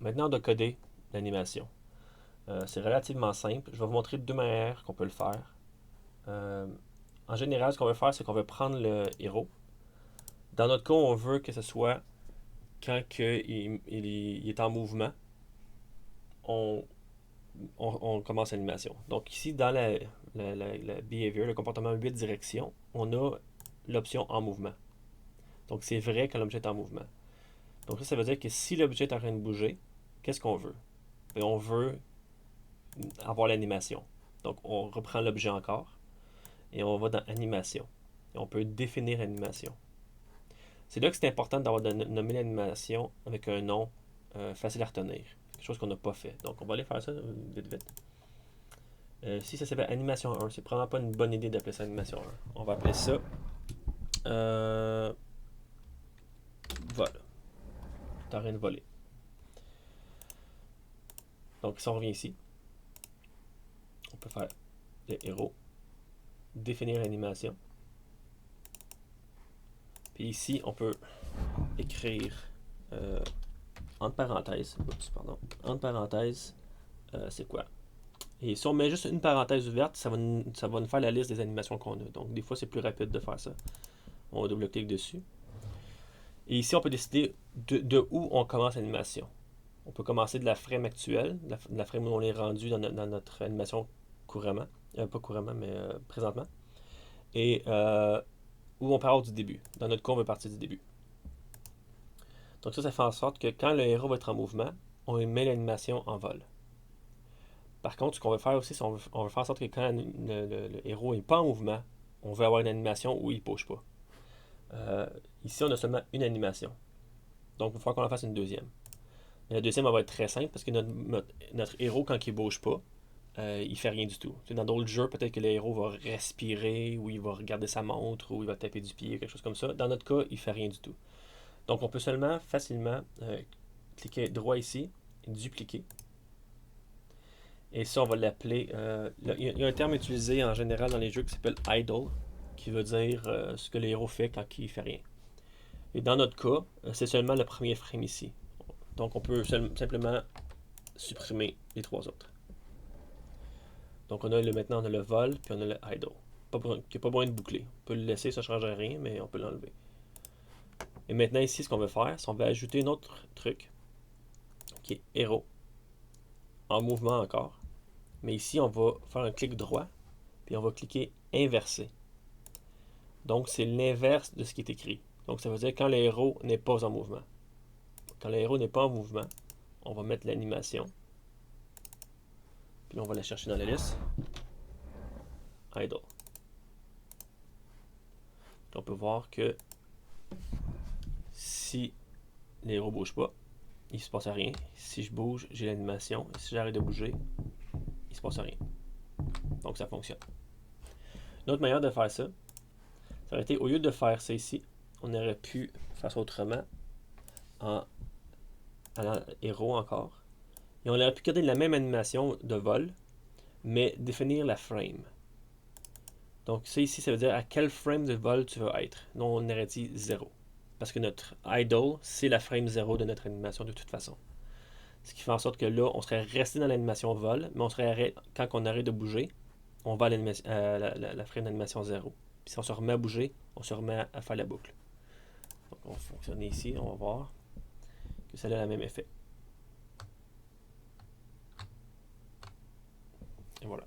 Maintenant, on doit coder l'animation. C'est relativement simple. Je vais vous montrer deux manières qu'on peut le faire. Euh, En général, ce qu'on veut faire, c'est qu'on veut prendre le héros. Dans notre cas, on veut que ce soit quand il est en mouvement, on, on commence l'animation. Donc ici, dans la behavior, le comportement 8 directions, on a l'option en mouvement. Donc c'est vrai quand l'objet est en mouvement. Donc ça veut dire que si l'objet est en train de bouger, qu'est-ce qu'on veut? Et on veut avoir l'animation. Donc on reprend l'objet encore et on va dans animation. Et on peut définir l'animation. C'est là que c'est important d'avoir nommé l'animation avec un nom facile à retenir. Quelque chose qu'on n'a pas fait. Donc on va aller faire ça vite vite. Si ça s'appelle animation 1, c'est probablement pas une bonne idée d'appeler ça animation 1. On va appeler ça vol. T'es en train de voler. Donc si on revient ici, on peut faire le héros, définir l'animation. Puis ici, on peut écrire entre parenthèses, entre parenthèses, c'est quoi? Et si on met juste une parenthèse ouverte, ça va nous faire la liste des animations qu'on a. Donc des fois, c'est plus rapide de faire ça. On va double-cliquer dessus. Et ici, on peut décider de où on commence l'animation. On peut commencer de la frame actuelle, de la frame où on est rendu dans notre animation couramment. Pas couramment, mais présentement. Et où on part du début. Dans notre cas, on veut partir du début. Donc ça fait en sorte que quand le héros va être en mouvement, on met l'animation en vol. Par contre, ce qu'on veut faire aussi, c'est on veut faire en sorte que quand le héros n'est pas en mouvement, on veut avoir une animation où il ne bouge pas. Ici, on a seulement une animation. Donc, il va falloir qu'on en fasse une deuxième. Mais la deuxième, elle va être très simple parce que notre héros, quand il ne bouge pas, il fait rien du tout. Dans d'autres jeux, peut-être que le héros va respirer, ou il va regarder sa montre, ou il va taper du pied, quelque chose comme ça. Dans notre cas, il fait rien du tout. Donc, on peut seulement facilement cliquer droit ici, dupliquer. Et ça, on va l'appeler. Il y a un terme utilisé en général dans les jeux qui s'appelle idle, qui veut dire ce que le héros fait quand il fait rien. Et dans notre cas, c'est seulement le premier frame ici. Donc, on peut simplement supprimer les trois autres. Donc, maintenant, on a le vol, puis on a le idle. Qui n'est pas besoin de boucler. On peut le laisser, ça ne change rien, mais on peut l'enlever. Et maintenant, ici, ce qu'on veut faire, c'est qu'on va ajouter un autre truc, qui est héros, en mouvement encore. Mais ici, on va faire un clic droit, puis on va cliquer inverser. Donc, c'est l'inverse de ce qui est écrit. Donc, ça veut dire quand le héros n'est pas en mouvement. Quand le héros n'est pas en mouvement, on va mettre l'animation. Puis on va la chercher dans la liste. Idle. On peut voir que si le héros ne bouge pas, il ne se passe rien. Si je bouge, j'ai l'animation. Et si j'arrête de bouger, il ne se passe rien. Donc, ça fonctionne. Une autre manière de faire ça, ça aurait été, au lieu de faire ça ici, on aurait pu faire ça autrement, en allant héros encore. Et on aurait pu garder la même animation de vol, mais définir la frame. Donc ça ici, ça veut dire à quel frame de vol tu veux être. Non, on aurait dit 0. Parce que notre idle, c'est la frame 0 de notre animation de toute façon. Ce qui fait en sorte que là, on serait resté dans l'animation vol, mais quand on arrête de bouger, on va à la frame d'animation 0. Puis si on se remet à bouger, on se remet à faire la boucle. Donc on va fonctionner ici, on va voir que ça a le même effet. Et voilà.